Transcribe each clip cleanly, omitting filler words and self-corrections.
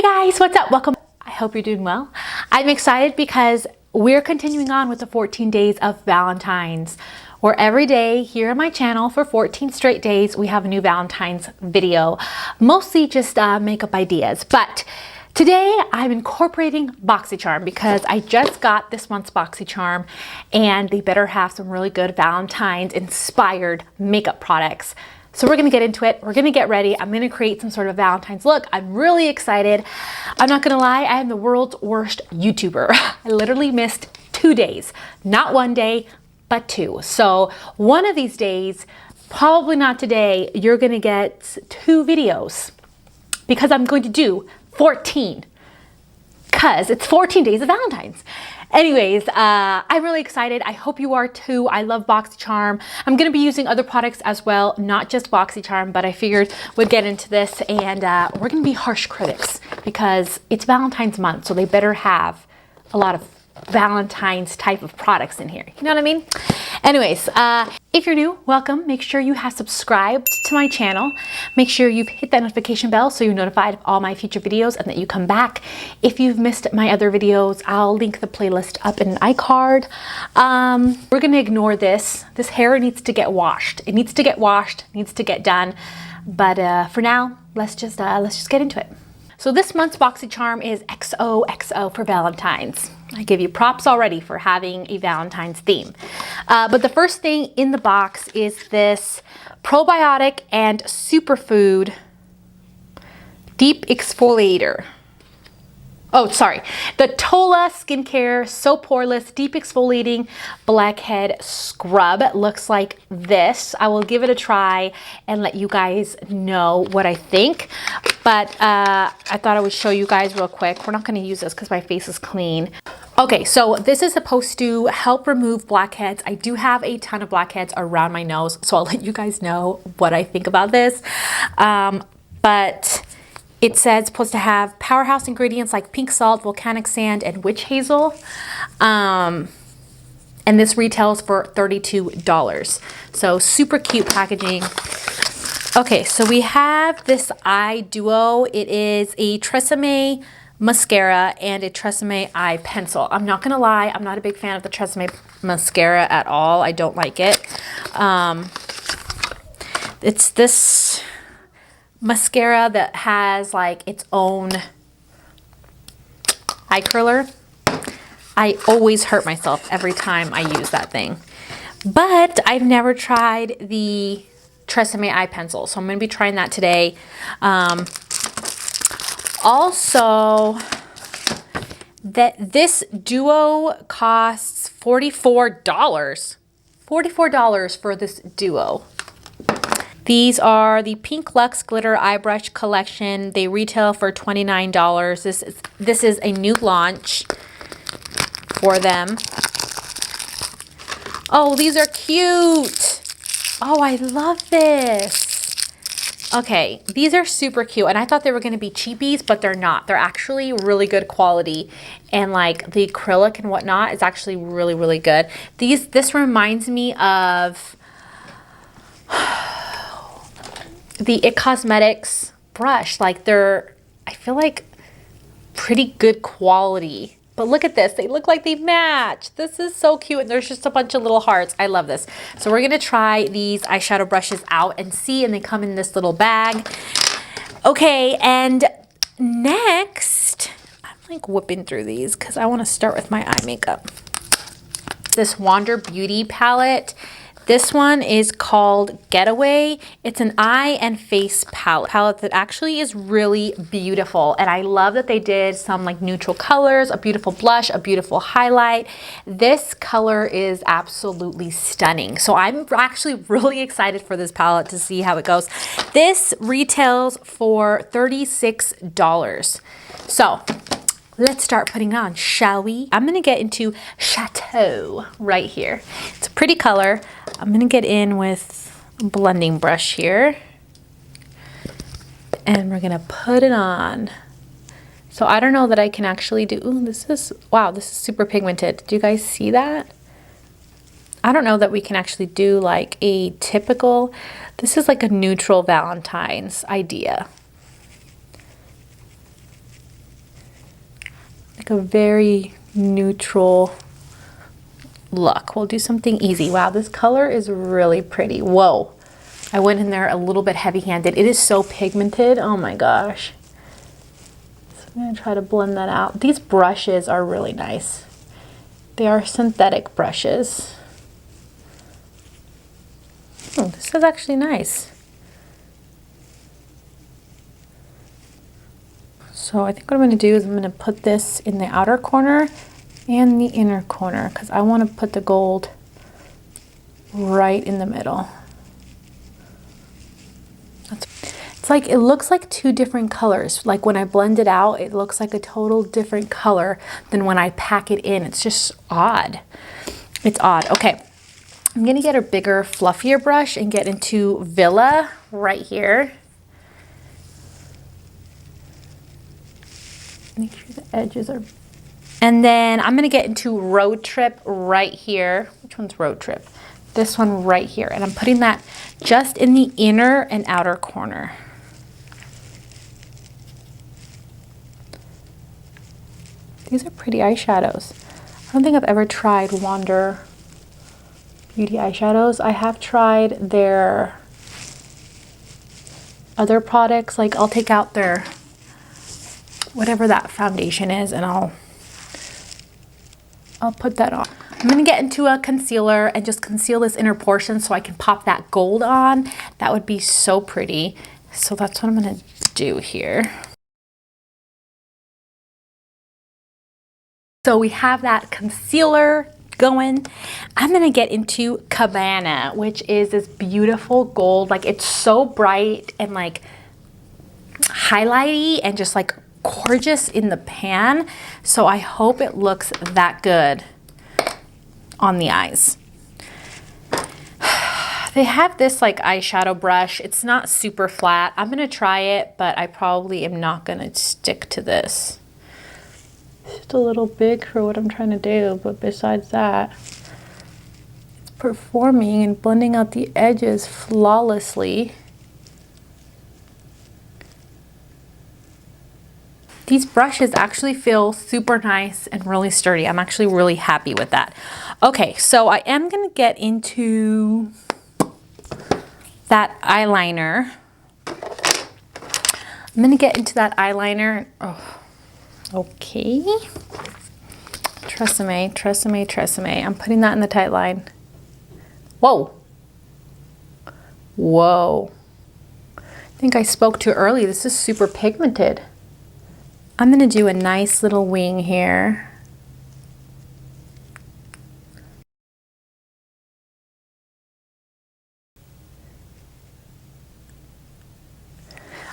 guys, what's up? Welcome. I hope you're doing well. I'm excited because we're continuing on with the 14 days of Valentines, where every day here on my channel for 14 straight days, we have a new Valentine's video, mostly just makeup ideas. But today I'm incorporating BoxyCharm because I just got this month's BoxyCharm and they better have some really good Valentine's inspired makeup products. So we're gonna get into it. We're gonna get ready. I'm gonna create some sort of Valentine's look. I'm really excited. I'm not gonna lie, I am the world's worst YouTuber. I literally missed 2 days, not 1 day, but 2. So one of these days, probably not today, you're gonna get 2 videos because I'm going to do 14 because it's 14 days of Valentine's. Anyways, I'm really excited. I hope you are too. I love BoxyCharm. I'm going to be using other products as well, not just BoxyCharm, but I figured we'd get into this and we're going to be harsh critics because it's Valentine's month, so they better have a lot of Valentine's type of products in here. You know what I mean? Anyways, if you're new, welcome. Make sure you have subscribed to my channel. Make sure you've hit that notification bell so you're notified of all my future videos and that you come back. If you've missed my other videos, I'll link the playlist up in an iCard. We're gonna ignore this. This hair needs to get washed. It needs to get washed, needs to get done. But for now, let's just get into it. So this month's BoxyCharm is XOXO for Valentine's. I give you props already for having a Valentine's theme. But the first thing in the box is this probiotic and superfood deep exfoliator. Oh, sorry. The Tola Skincare So Poreless Deep Exfoliating Blackhead Scrub looks like this. I will give it a try and let you guys know what I think. But I thought I would show you guys real quick. We're not going to use this because my face is clean. Okay, so this is supposed to help remove blackheads. I do have a ton of blackheads around my nose, so I'll let you guys know what I think about this. But it says it's supposed to have powerhouse ingredients like pink salt, volcanic sand, and witch hazel. And this retails for $32. So super cute packaging. Okay, so we have this eye duo. It is a Tresseme mascara and a Tresseme eye pencil. I'm not gonna lie, I'm not a big fan of the Tresseme mascara at all. I don't like it. It's this mascara that has like its own eye curler. I always hurt myself every time I use that thing. But I've never tried the Tresseme eye pencil, so I'm going to be trying that today. Also, this duo costs $44. $44 for this duo. These are the Pink Luxe Glitter Eye Brush Collection. They retail for $29. This is a new launch for them. Oh, these are cute. Oh, I love this. Okay, these are super cute. And I thought they were going to be cheapies, but they're not. They're actually really good quality. And like the acrylic and whatnot is actually really, really good. This reminds me of the IT Cosmetics brush. Like I feel like pretty good quality. But look at this, they look like they match. This is so cute, and there's just a bunch of little hearts. I love this. So we're gonna try these eyeshadow brushes out and see, and they come in this little bag. Okay, and next, I'm like whipping through these because I wanna start with my eye makeup. This Wander Beauty palette. This one is called Getaway. It's an eye and face palette that actually is really beautiful. And I love that they did some like neutral colors, a beautiful blush, a beautiful highlight. This color is absolutely stunning. So I'm actually really excited for this palette to see how it goes. This retails for $36. So let's start putting on, shall we? I'm gonna get into Chateau right here. It's a pretty color. I'm gonna get in with a blending brush here. And we're gonna put it on. So I don't know that I can actually do, ooh, wow, this is super pigmented. Do you guys see that? I don't know that we can actually do like a typical, this is like a neutral Valentine's idea. like a very neutral look. We'll do something easy. Wow, this color is really pretty. Whoa, I went in there a little bit heavy-handed. It is so pigmented. Oh my gosh. So I'm gonna try to blend that out. These brushes are really nice. They are synthetic brushes. Oh, this is actually nice. So I think what I'm going to do is I'm going to put this in the outer corner and the inner corner because I want to put the gold right in the middle. It's like, it looks like two different colors. Like when I blend it out, it looks like a total different color than when I pack it in. It's just odd. It's odd. Okay. I'm going to get a bigger, fluffier brush and get into Villa right here. Make sure the edges are... And then I'm going to get into Road Trip right here. Which one's Road Trip? This one right here. And I'm putting that just in the inner and outer corner. These are pretty eyeshadows. I don't think I've ever tried Wander Beauty eyeshadows. I have tried their other products. Like I'll take out their whatever that foundation is and I'll put that on. I'm gonna get into a concealer and just conceal this inner portion so I can pop that gold on. That would be so pretty. So that's what I'm gonna do here. So we have that concealer going. I'm gonna get into Cabana, which is this beautiful gold. Like it's so bright and like highlighty and just like gorgeous in the pan. So I hope it looks that good on the eyes. They have this like eyeshadow brush. It's not super flat. I'm gonna try it, but I probably am not gonna stick to this. It's just a little big for what I'm trying to do, but besides that, it's performing and blending out the edges flawlessly. These brushes actually feel super nice and really sturdy. I'm actually really happy with that. Okay, so I am gonna get into that eyeliner. I'm gonna get into that eyeliner. Oh. Okay, Tresseme, Tresseme, Tresseme. I'm putting that in the tight line. Whoa. Whoa. I think I spoke too early. This is super pigmented. I'm gonna do a nice little wing here.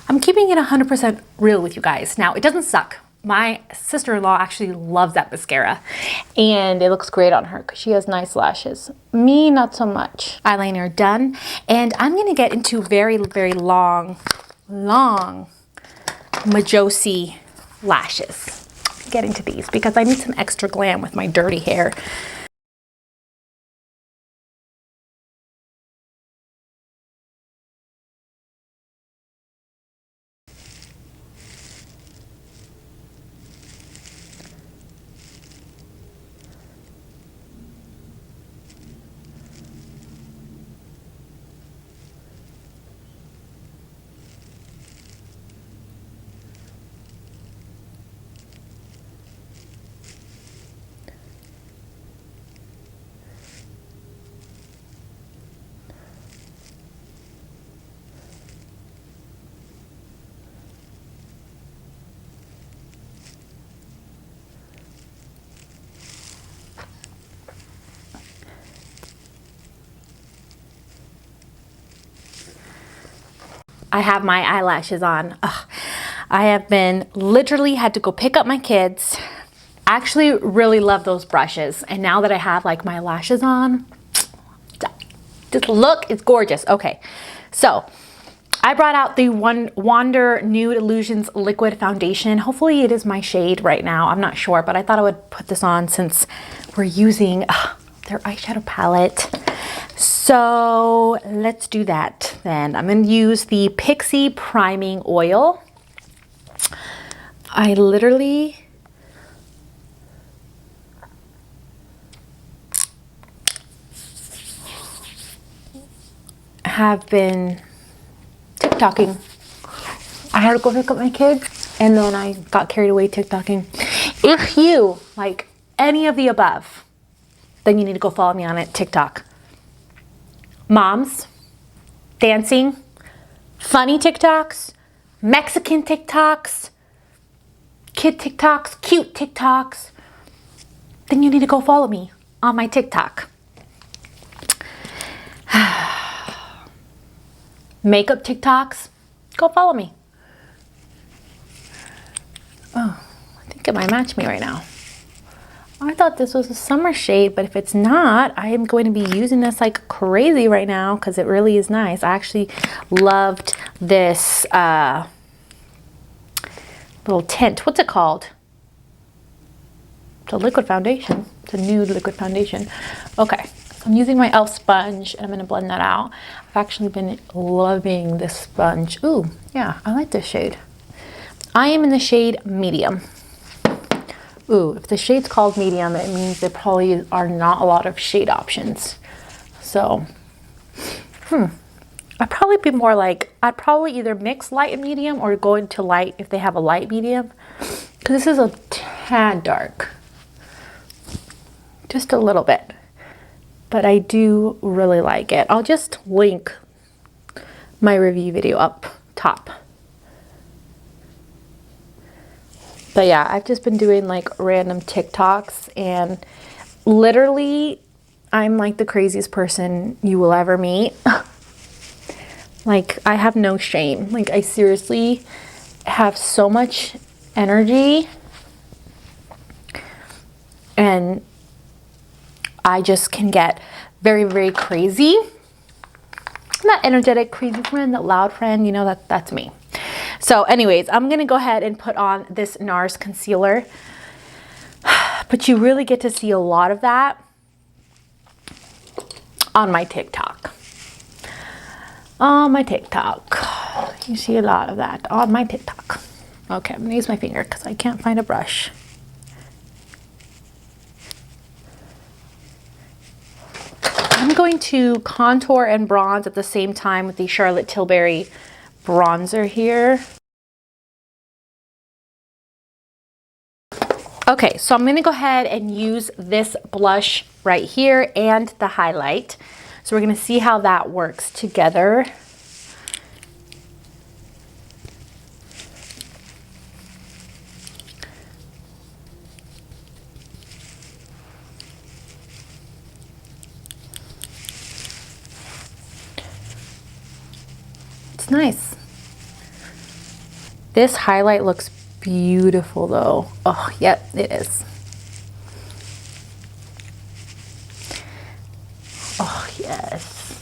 I'm keeping it 100% real with you guys. Now, it doesn't suck. My sister-in-law actually loves that mascara and it looks great on her because she has nice lashes. Me, not so much. Eyeliner done. And I'm gonna get into very, very long Mejosi Lashes. Get into these because I need some extra glam with my dirty hair. I have my eyelashes on. Ugh. I have been literally had to go pick up my kids. I actually really love those brushes. And now that I have like my lashes on, just look, it's gorgeous. Okay, so I brought out the Wander Nude Illusions Liquid Foundation. Hopefully it is my shade right now. I'm not sure, but I thought I would put this on since we're using their eyeshadow palette. So let's do that then. I'm going to use the Pixie Priming Oil. I literally have been TikToking. I had to go pick up my kids and then I got carried away TikToking. If you like any of the above, then you need to go follow me on it, TikTok. Moms, dancing, funny TikToks, Mexican TikToks, kid TikToks, cute TikToks, then you need to go follow me on my TikTok. Makeup TikToks, go follow me. Oh, I think it might match me right now. I thought this was a summer shade, but if it's not, I am going to be using this like crazy right now because it really is nice. I actually loved this little tint. What's it called? It's a liquid foundation. It's a nude liquid foundation. Okay, so I'm using my e.l.f. sponge and I'm gonna blend that out. I've actually been loving this sponge. Ooh, yeah, I like this shade. I am in the shade medium. Ooh, if the shade's called medium, it means there probably are not a lot of shade options. So, I'd probably be more like, I'd probably either mix light and medium or go into light if they have a light medium. Because this is a tad dark. Just a little bit. But I do really like it. I'll just link my review video up top. But yeah, I've just been doing like random TikToks and literally I'm like the craziest person you will ever meet. Like I have no shame. Like I seriously have so much energy and I just can get very, very crazy. Not energetic, crazy friend, that loud friend, you know, that's me. So anyways, I'm gonna go ahead and put on this Nars concealer, but you really get to see a lot of that on my TikTok. On my TikTok, you see a lot of that on my TikTok. Okay, I'm gonna use my finger because I can't find a brush. I'm going to contour and bronze at the same time with the Charlotte Tilbury bronzer here. Okay, so I'm gonna go ahead and use this blush right here and the highlight. So we're gonna see how that works together. It's nice. This highlight looks beautiful though. Oh, yep, it is. Oh, yes.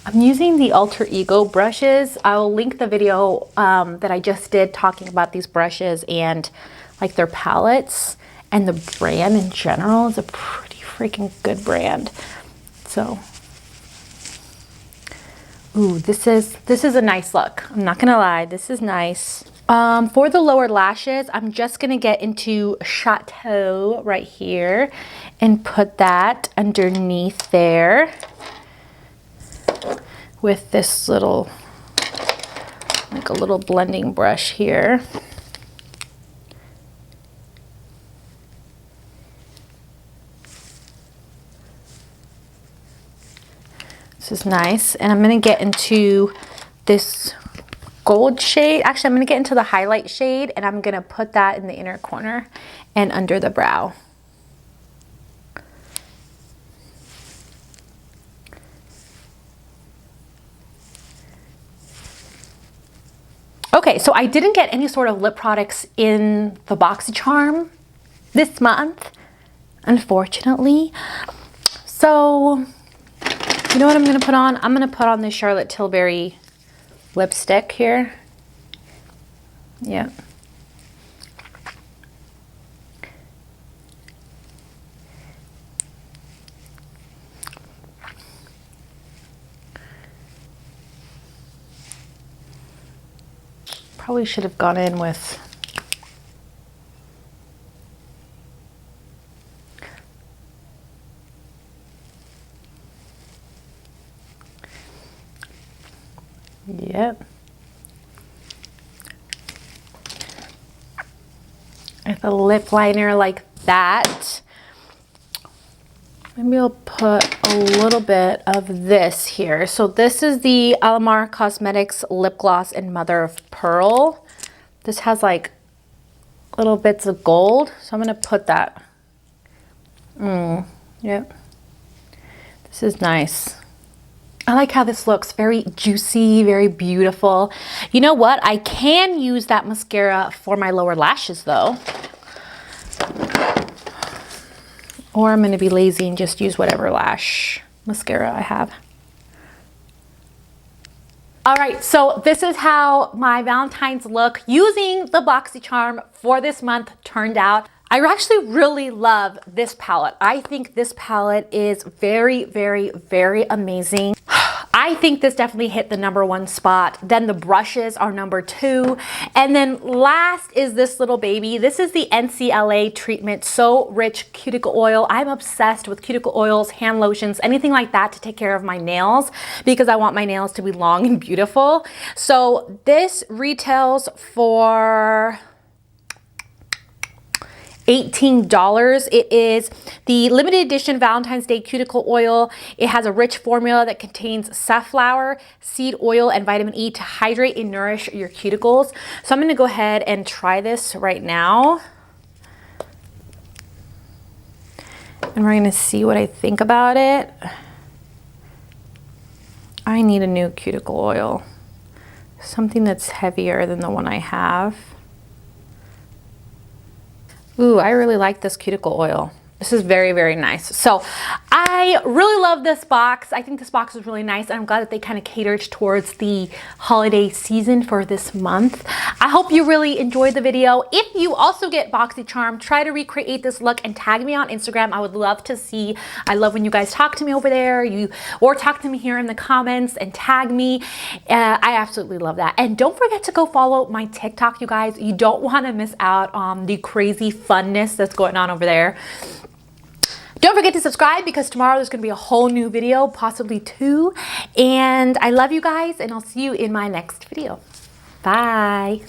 I'm using the Alter Ego brushes. I'll link the video that I just did talking about these brushes and like their palettes, and the brand in general is a pretty freaking good brand. So, ooh, this is a nice look. I'm not gonna lie, this is nice. For the lower lashes, I'm just gonna get into Chateau right here and put that underneath there with this little, like a little blending brush here. This is nice. And I'm gonna get into this gold shade. Actually, I'm gonna get into the highlight shade and I'm gonna put that in the inner corner and under the brow. Okay, so I didn't get any sort of lip products in the BoxyCharm this month, unfortunately. So, you know what I'm gonna put on? I'm gonna put on this Charlotte Tilbury lipstick here. Yeah. Probably should have gone in with Yep. With a lip liner like that. Maybe I'll put a little bit of this here. So this is the Alamar Cosmetics Lip Gloss in Mother of Pearl. This has like little bits of gold. So I'm gonna put that. Yep. This is nice. I like how this looks, very juicy, very beautiful. You know what? I can use that mascara for my lower lashes though. Or I'm gonna be lazy and just use whatever lash mascara I have. All right, so this is how my Valentine's look using the Boxy charm for this month turned out. I actually really love this palette. I think this palette is very, very, very amazing. I think this definitely hit the #1 spot. Then the brushes are #2. And then last is this little baby. This is the NCLA treatment So Rich Cuticle Oil. I'm obsessed with cuticle oils, hand lotions, anything like that to take care of my nails because I want my nails to be long and beautiful. So this retails for $18. It is the limited edition Valentine's Day cuticle oil. It has a rich formula that contains safflower, seed oil, and vitamin E to hydrate and nourish your cuticles. So I'm gonna go ahead and try this right now. And we're gonna see what I think about it. I need a new cuticle oil. Something that's heavier than the one I have. Ooh, I really like this cuticle oil. This is very, very nice. So I really love this box. I think this box is really nice. And I'm glad that they kind of catered towards the holiday season for this month. I hope you really enjoyed the video. If you also get Boxy charm, try to recreate this look and tag me on Instagram. I would love to see. I love when you guys talk to me over there, or talk to me here in the comments and tag me. I absolutely love that. And don't forget to go follow my TikTok, you guys. You don't want to miss out on the crazy funness that's going on over there. Don't forget to subscribe because tomorrow there's going to be a whole new video, possibly 2. And I love you guys, and I'll see you in my next video. Bye.